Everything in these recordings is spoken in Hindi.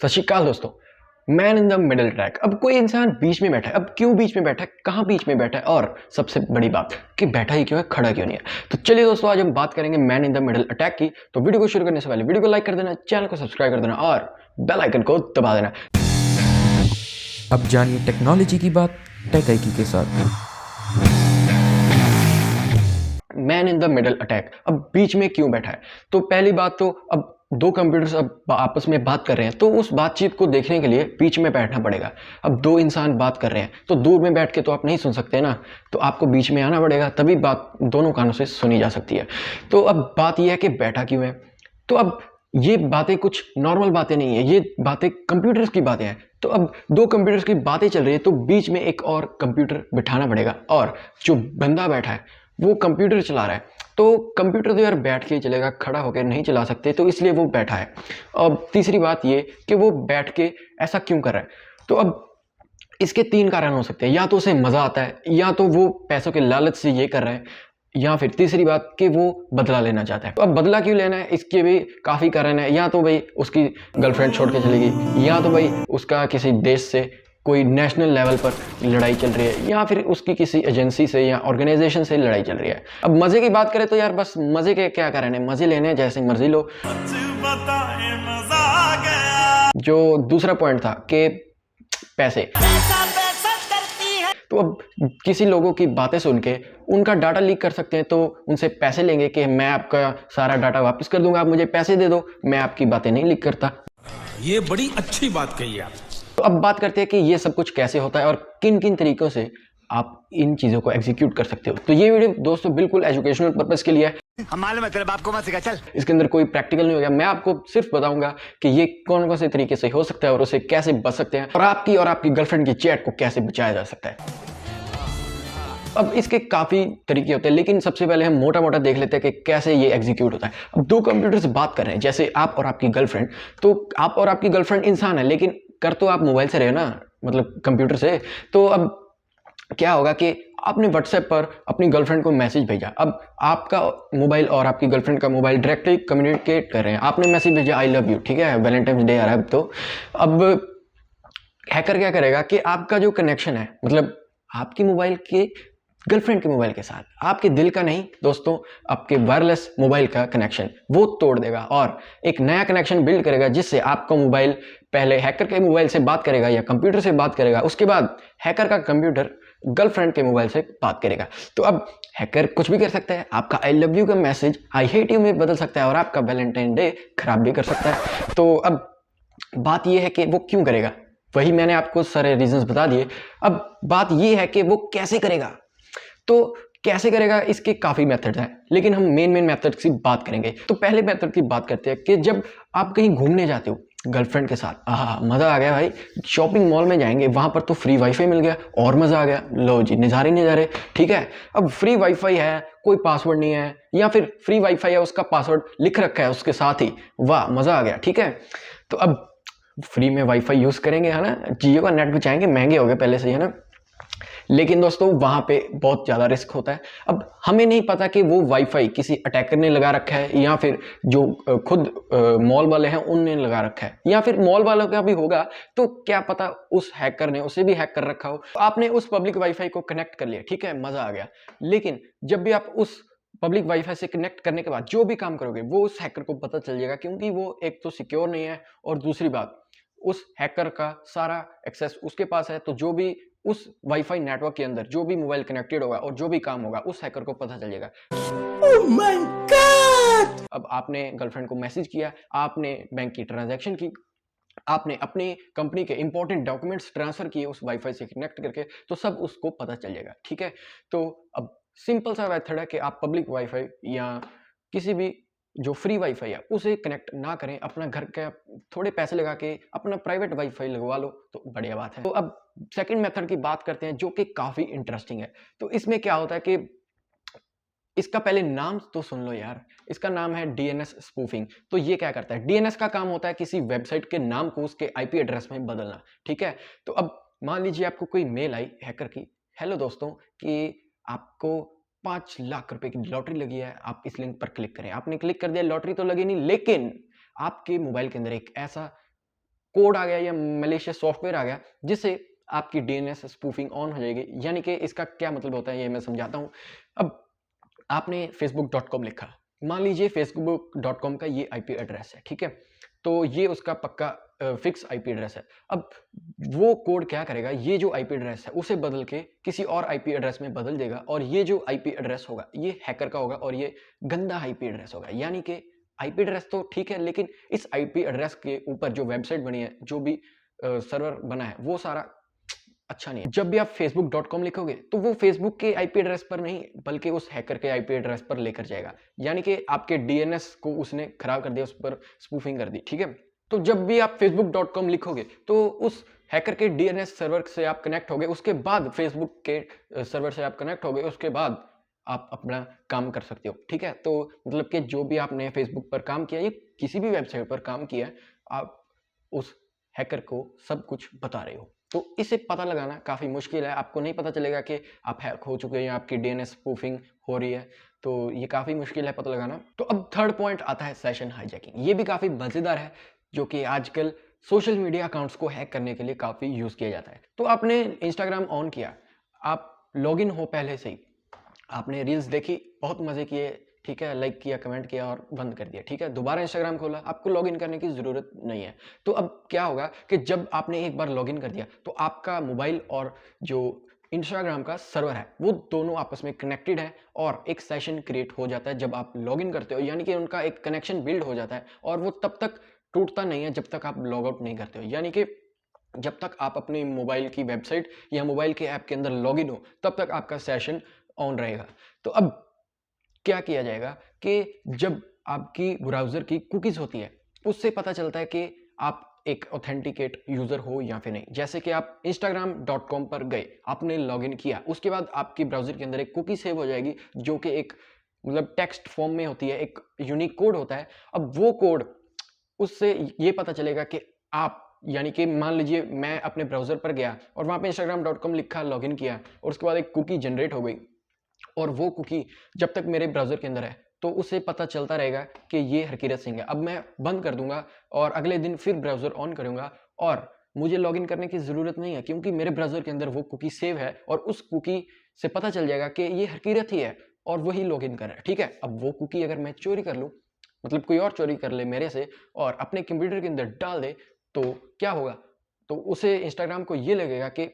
सत श्री अकाल दोस्तों। Man in the middle track. अब कोई इंसान बीच में बैठा है। अब क्यों बीच में बैठा है, कहाँ बीच में बैठा है, और सबसे बड़ी बात कि बैठा ही क्यों है, खड़ा क्यों नहीं है। तो चलिए दोस्तों, आज हम बात करेंगे man in the middle attack की। तो वीडियो को शुरू करने से पहले वीडियो को लाइक कर देना, चैनल को सब्सक्राइब कर देना और बेल आइकन को दबा देना। अब जानिए टेक्नोलॉजी की बात टेक आईक्यू के साथ। Man in the middle attack. अब बीच में क्यों बैठा है? तो पहली बात तो अब दो कंप्यूटर्स अब आपस में बात कर रहे हैं, तो उस बातचीत को देखने के लिए बीच में बैठना पड़ेगा। अब दो इंसान बात कर रहे हैं तो दूर में बैठ के तो आप नहीं सुन सकते ना, तो आपको बीच में आना पड़ेगा, तभी बात दोनों कानों से सुनी जा सकती है। तो अब बात यह है कि बैठा क्यों है। तो अब ये बातें कुछ नॉर्मल बातें नहीं है, ये बातें कंप्यूटर्स की बातें हैं। तो अब दो कंप्यूटर्स की बातें चल रही है तो बीच में एक और कंप्यूटर बिठाना पड़ेगा, और जो बंदा बैठा है वो कंप्यूटर चला रहा है। तो कंप्यूटर तो यार बैठ के ही चलेगा, खड़ा होकर नहीं चला सकते, तो इसलिए वो बैठा है। अब तीसरी बात ये कि वो बैठ के ऐसा क्यों कर रहा है। तो अब इसके तीन कारण हो सकते हैं, या तो उसे मज़ा आता है, या तो वो पैसों के लालच से ये कर रहा है, या फिर तीसरी बात कि वो बदला लेना चाहता है। तो अब बदला क्यों लेना है, इसके भी काफ़ी कारण है। या तो भाई उसकी गर्लफ्रेंड छोड़ के चली गई, या तो भाई उसका किसी देश से कोई नेशनल लेवल पर लड़ाई चल रही है, या फिर उसकी किसी एजेंसी से या ऑर्गेनाइजेशन से लड़ाई चल रही है। अब मज़े की बात करें तो यार बस मज़े के क्या कारण है, मज़े लेने हैं, जैसे मर्जी लो। जो दूसरा पॉइंट था कि पैसे। तो अब किसी लोगों की बातें सुन के उनका डाटा लीक कर सकते हैं, तो उनसे पैसे लेंगे कि मैं आपका सारा डाटा वापस कर दूंगा, आप मुझे पैसे दे दो, मैं आपकी बातें नहीं लीक करता। ये बड़ी अच्छी बात कही आप। तो अब बात करते हैं कि ये सब कुछ कैसे होता है और किन किन तरीकों से आप इन चीज़ों को एग्जीक्यूट कर सकते हो। तो ये वीडियो दोस्तों बिल्कुल एजुकेशनल पर्पस के लिए है। हम मालूम है तेरे बाप को मत सिखा, चल। इसके अंदर कोई प्रैक्टिकल नहीं होगा, मैं आपको सिर्फ बताऊंगा कि ये कौन कौन से तरीके से हो सकता है और उसे कैसे बच सकते हैं, और आपकी गर्लफ्रेंड की चैट को कैसे बचाया जा सकता है। अब इसके काफ़ी तरीके होते हैं, लेकिन सबसे पहले हम मोटा मोटा देख लेते हैं कि कैसे ये एग्जीक्यूट होता है। अब दो कंप्यूटर्स बात कर रहे हैं, जैसे आप और आपकी गर्लफ्रेंड। तो आप और आपकी गर्लफ्रेंड इंसान है, लेकिन कर तो आप मोबाइल से रहे हो ना, मतलब कंप्यूटर से। तो अब क्या होगा कि आपने व्हाट्सएप पर अपनी गर्लफ्रेंड को मैसेज भेजा। अब आपका मोबाइल और आपकी गर्लफ्रेंड का मोबाइल डायरेक्टली कम्युनिकेट कर रहे हैं। आपने मैसेज भेजा आई लव यू, ठीक है, वैलेंटाइंस डे आ रहा है। तो अब हैकर क्या करेगा कि आपका जो कनेक्शन है, मतलब आपकी मोबाइल के गर्लफ्रेंड के मोबाइल के साथ, आपके दिल का नहीं दोस्तों, आपके वायरलेस मोबाइल का कनेक्शन वो तोड़ देगा और एक नया कनेक्शन बिल्ड करेगा, जिससे आपका मोबाइल पहले हैकर के मोबाइल से बात करेगा या कंप्यूटर से बात करेगा, उसके बाद हैकर का कंप्यूटर गर्लफ्रेंड के मोबाइल से बात करेगा। तो अब हैकर कुछ भी कर सकता है, आपका आई लव यू का मैसेज आई हेट यू में बदल सकता है, और आपका वैलेंटाइन डे खराब भी कर सकता है। तो अब बात यह है कि वो क्यों करेगा, वही मैंने आपको सारे रीजंस बता दिए। अब बात यह है कि वो कैसे करेगा। तो कैसे करेगा, इसके काफ़ी मेथड्स हैं, लेकिन हम मेन मेथड की बात करेंगे। तो पहले मेथड की बात करते हैं कि जब आप कहीं घूमने जाते हो गर्लफ्रेंड के साथ, मज़ा आ गया भाई, शॉपिंग मॉल में जाएंगे, वहाँ पर तो फ्री वाईफाई मिल गया और मज़ा आ गया, लो जी नज़ारे नज़ारे, ठीक है। अब फ्री वाईफाई है, कोई पासवर्ड नहीं है, या फिर फ्री वाईफाई है उसका पासवर्ड लिख रखा है उसके साथ ही, वाह मज़ा आ गया, ठीक है। तो अब फ्री में वाईफाई यूज़ करेंगे, है ना, जियो का नेट बचाएंगे, महंगे हो गए पहले से ही, है ना। लेकिन दोस्तों वहाँ पे बहुत ज़्यादा रिस्क होता है। अब हमें नहीं पता कि वो वाईफाई किसी अटैकर ने लगा रखा है, या फिर जो खुद मॉल वाले हैं उनने लगा रखा है, या फिर मॉल वालों का भी होगा, तो क्या पता उस हैकर ने उसे भी हैक कर रखा हो। आपने उस पब्लिक वाईफाई को कनेक्ट कर लिया, ठीक है, मज़ा आ गया। लेकिन जब भी आप उस पब्लिक वाईफाई से कनेक्ट करने के बाद जो भी काम करोगे वो उस हैकर को पता चल जाएगा, क्योंकि वो एक तो सिक्योर नहीं है, और दूसरी बात उस हैकर का सारा एक्सेस उसके पास है। तो जो भी उस वाईफाई नेटवर्क के अंदर जो भी मोबाइल कनेक्टेड होगा और जो भी काम होगा उस हैकर को पता चल जाएगा। Oh my God! अब आपने गर्लफ्रेंड को मैसेज किया, आपने बैंक की ट्रांजैक्शन की, आपने अपनी कंपनी के इंपॉर्टेंट डॉक्यूमेंट्स ट्रांसफर किए उस वाईफाई से कनेक्ट करके, तो सब उसको पता चल जाएगा, ठीक है। तो अब सिंपल सा मेथड है कि आप पब्लिक वाईफाई या किसी भी जो फ्री वाईफाई है उसे कनेक्ट ना करें, अपना घर का थोड़े पैसे लगा के अपना प्राइवेट वाईफाई लगवा लो, तो बढ़िया बात है। तो अब सेकंड मेथड की बात करते हैं, जो कि काफ़ी इंटरेस्टिंग है। तो इसमें क्या होता है कि इसका पहले नाम तो सुन लो यार, इसका नाम है डीएनएस स्पूफिंग। तो ये क्या करता है, डीएनएस का काम होता है किसी वेबसाइट के नाम को उसके आईपी एड्रेस में बदलना, ठीक है। तो अब मान लीजिए आपको कोई मेल आई हैकर की, हेलो दोस्तों कि आपको 5 लाख रुपए की लॉटरी लगी है, आप इस लिंक पर क्लिक करें। आपने क्लिक कर दिया, लॉटरी तो लगी नहीं, लेकिन आपके मोबाइल के अंदर एक ऐसा कोड आ गया या मैलिशियस सॉफ्टवेयर आ गया जिससे आपकी डीएनएस स्पूफिंग ऑन हो जाएगी। यानी कि इसका क्या मतलब होता है ये मैं समझाता हूँ। अब आपने facebook.com लिखा, मान लीजिए facebook.com का ये आईपी एड्रेस है, ठीक है, तो ये उसका पक्का फिक्स आईपी एड्रेस है। अब वो कोड क्या करेगा, ये जो आईपी एड्रेस है उसे बदल के किसी और आईपी एड्रेस में बदल देगा, और ये जो आईपी एड्रेस होगा ये हैकर का होगा और ये गंदा आईपी एड्रेस होगा। यानी कि आईपी एड्रेस तो ठीक है, लेकिन इस आईपी एड्रेस के ऊपर जो वेबसाइट बनी है, जो भी सर्वर बना है, वो सारा अच्छा नहीं है। जब भी आप facebook.com लिखोगे तो वो फेसबुक के आईपी एड्रेस पर नहीं बल्कि उस हैकर के आईपी एड्रेस पर लेकर जाएगा। यानी कि आपके डीएनएस को उसने खराब कर दिया, उस पर स्पूफिंग कर दी, ठीक है। तो जब भी आप facebook.com लिखोगे तो उस हैकर के डीएनएस सर्वर से आप कनेक्ट होगे, उसके बाद फेसबुक के सर्वर से आप कनेक्ट होगे, उसके बाद आप अपना काम कर सकते हो, ठीक है। तो मतलब कि जो भी आपने फेसबुक पर काम किया या किसी भी वेबसाइट पर काम किया है, आप उस हैकर को सब कुछ बता रहे हो। तो इसे पता लगाना काफ़ी मुश्किल है, आपको नहीं पता चलेगा कि आप हैक हो चुके हैं या आपकी डीएनएस स्पूफिंग हो रही है, तो ये काफ़ी मुश्किल है पता लगाना। तो अब थर्ड पॉइंट आता है सेशन हाईजैकिंग। ये भी काफ़ी मज़ेदार है, जो कि आजकल सोशल मीडिया अकाउंट्स को हैक करने के लिए काफ़ी यूज़ किया जाता है। तो आपने इंस्टाग्राम ऑन किया, आप लॉगिन हो पहले से ही, आपने रील्स देखी, बहुत मज़े किए, ठीक है, लाइक किया, कमेंट किया और बंद कर दिया, ठीक है। दोबारा इंस्टाग्राम खोला, आपको लॉगिन करने की ज़रूरत नहीं है। तो अब क्या होगा कि जब आपने एक बार लॉगिन कर दिया तो आपका मोबाइल और जो इंस्टाग्राम का सर्वर है वो दोनों आपस में कनेक्टेड है और एक सेशन क्रिएट हो जाता है जब आप लॉगिन करते हो। यानी कि उनका एक कनेक्शन बिल्ड हो जाता है और वो तब तक टूटता नहीं है जब तक आप लॉग आउट नहीं करते हो। यानी कि जब तक आप अपने मोबाइल की वेबसाइट या मोबाइल के ऐप के अंदर लॉगिन हो तब तक आपका सेशन ऑन रहेगा। तो अब क्या किया जाएगा कि जब आपकी ब्राउज़र की कुकीज़ होती है उससे पता चलता है कि आप एक ऑथेंटिकेट यूज़र हो या फिर नहीं। जैसे कि आप instagram.com पर गए, आपने लॉगिन किया, उसके बाद आपकी ब्राउज़र के अंदर एक कुकी सेव हो जाएगी जो कि एक मतलब टेक्स्ट फॉर्म में होती है, एक यूनिक कोड होता है। अब वो कोड उससे ये पता चलेगा कि आप, यानी कि मान लीजिए मैं अपने ब्राउज़र पर गया और वहाँ पे instagram.com लिखा, लॉगिन किया और उसके बाद एक कुकी जनरेट हो गई, और वो कुकी जब तक मेरे ब्राउज़र के अंदर है तो उसे पता चलता रहेगा कि ये हरकीरत सिंह है। अब मैं बंद कर दूंगा और अगले दिन फिर ब्राउज़र ऑन करूंगा और मुझे लॉगिन करने की ज़रूरत नहीं है, क्योंकि मेरे ब्राउज़र के अंदर वो कुकी सेव है और उस कुकी से पता चल जाएगा कि ये हरकीरत ही है और वही लॉगिन कर रहा है, ठीक है। अब वो कुकी अगर मैं चोरी कर लूँ, मतलब कोई और चोरी कर ले मेरे से और अपने कंप्यूटर के अंदर डाल दे, तो क्या होगा, तो उसे इंस्टाग्राम को ये लगेगा कि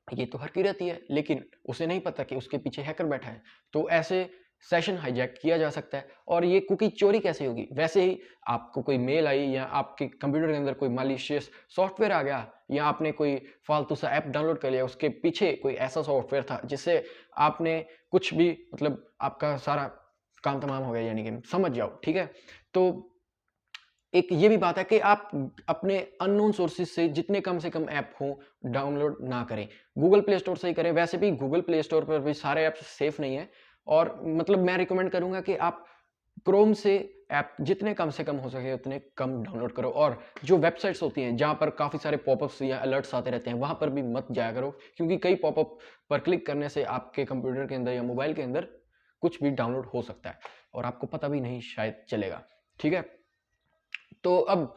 ये तो हरकीरत ही है, लेकिन उसे नहीं पता कि उसके पीछे हैकर बैठा है। तो ऐसे सेशन हाईजैक किया जा सकता है। और ये कुकी चोरी कैसे होगी, वैसे ही आपको कोई मेल आई या आपके कंप्यूटर के अंदर कोई मैलिशियस सॉफ्टवेयर आ गया या आपने कोई फालतू सा ऐप डाउनलोड कर लिया, उसके पीछे कोई ऐसा सॉफ्टवेयर था जिससे आपने कुछ भी, मतलब आपका सारा काम तमाम हो गया, यानी कि समझ जाओ, ठीक है। तो एक ये भी बात है कि आप अपने अननोन सोर्सेज से जितने कम से कम ऐप हो डाउनलोड ना करें, गूगल प्ले स्टोर से ही करें। वैसे भी गूगल प्ले स्टोर पर भी सारे ऐप्स सेफ नहीं है, और मतलब मैं रिकमेंड करूंगा कि आप क्रोम से ऐप जितने कम से कम हो सके उतने कम डाउनलोड करो। और जो वेबसाइट्स होती हैं जहाँ पर काफ़ी सारे पॉपअप्स या अलर्ट्स आते रहते हैं, वहाँ पर भी मत जाया करो, क्योंकि कई पॉपअप पर क्लिक करने से आपके कंप्यूटर के अंदर या मोबाइल के अंदर कुछ भी डाउनलोड हो सकता है और आपको पता भी नहीं शायद चलेगा, ठीक है। तो अब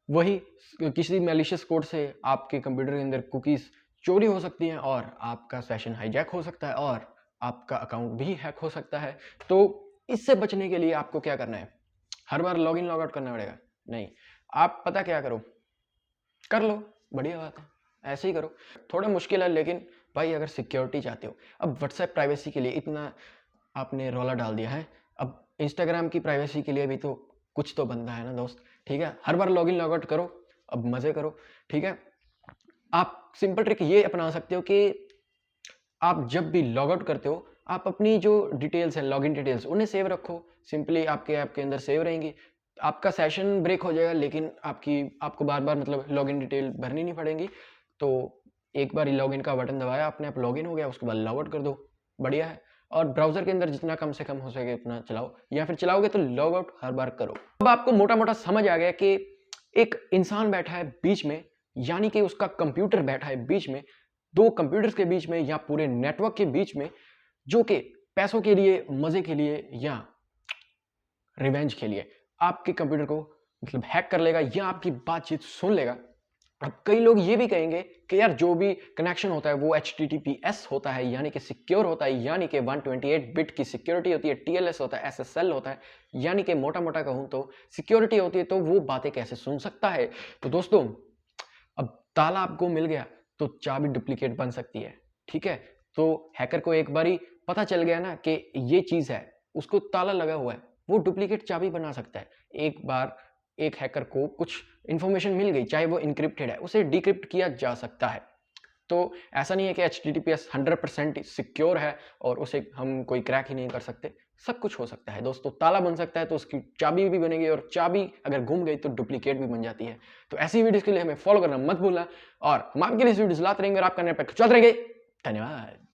वही किसी मैलिशियस कोड से आपके कंप्यूटर के अंदर कुकीज़ चोरी हो सकती हैं और आपका सेशन हाईजैक हो सकता है और आपका अकाउंट भी हैक हो सकता है। तो इससे बचने के लिए आपको क्या करना है, हर बार लॉगिन लॉग आउट करना पड़ेगा? नहीं, आप पता क्या करो, कर लो, बढ़िया बात है, ऐसे ही करो। थोड़ा मुश्किल है, लेकिन भाई अगर सिक्योरिटी चाहते हो, अब व्हाट्सएप प्राइवेसी के लिए इतना आपने रौला डाल दिया है, अब इंस्टाग्राम की प्राइवेसी के लिए भी तो कुछ तो बनता है ना दोस्त, ठीक है। हर बार लॉगिन लॉग आउट करो, अब मज़े करो, ठीक है। आप सिंपल ट्रिक ये अपना सकते हो कि आप जब भी लॉग आउट करते हो, आप अपनी जो डिटेल्स हैं, लॉगिन डिटेल्स, उन्हें सेव रखो, सिंपली आपके ऐप के अंदर सेव रहेंगी। आपका सेशन ब्रेक हो जाएगा, लेकिन आपको बार बार मतलब लॉगिन डिटेल भरनी नहीं पड़ेगी। तो एक बार लॉगिन का बटन दबाया, अपने आप लॉगिन हो गया, उसके बाद लॉग आउट कर दो, बढ़िया है। और ब्राउज़र के अंदर जितना कम से कम हो सके उतना चलाओ, या फिर चलाओगे तो लॉग आउट हर बार करो। अब आपको मोटा मोटा समझ आ गया कि एक इंसान बैठा है बीच में, यानी कि उसका कंप्यूटर बैठा है बीच में, दो कंप्यूटर्स के बीच में या पूरे नेटवर्क के बीच में, जो कि पैसों के लिए, मजे के लिए या रिवेंज के लिए आपके कंप्यूटर को मतलब हैक कर लेगा या आपकी बातचीत सुन लेगा। अब कई लोग ये भी कहेंगे कि यार जो भी कनेक्शन होता है वो HTTPS होता है, यानी कि सिक्योर होता है, यानी कि 128 बिट की सिक्योरिटी होती है, TLS होता है, SSL होता है, यानी कि मोटा मोटा कहूँ तो सिक्योरिटी होती है, तो वो बातें कैसे सुन सकता है। तो दोस्तों अब ताला आपको मिल गया तो चाबी डुप्लीकेट बन सकती है, ठीक है। तो हैकर को एक बारी पता चल गया ना कि ये चीज़ है, उसको ताला लगा हुआ है, वो डुप्लीकेट चाबी बना सकता है। एक बार एक हैकर को कुछ इंफॉर्मेशन मिल गई, चाहे वो इनक्रिप्टेड है, उसे डिक्रिप्ट किया जा सकता है। तो ऐसा नहीं है कि HTTPS 100% सिक्योर है और उसे हम कोई क्रैक ही नहीं कर सकते, सब कुछ हो सकता है दोस्तों। ताला बन सकता है तो उसकी चाबी भी बनेगी, और चाबी अगर गुम गई तो डुप्लीकेट भी बन जाती है। तो ऐसी वीडियोस के लिए हमें फॉलो करना मत भूलना, और हम आपके लिए वीडियोस लाते रहेंगे और आपका नेटवर्क चलते रहेंगे। धन्यवाद।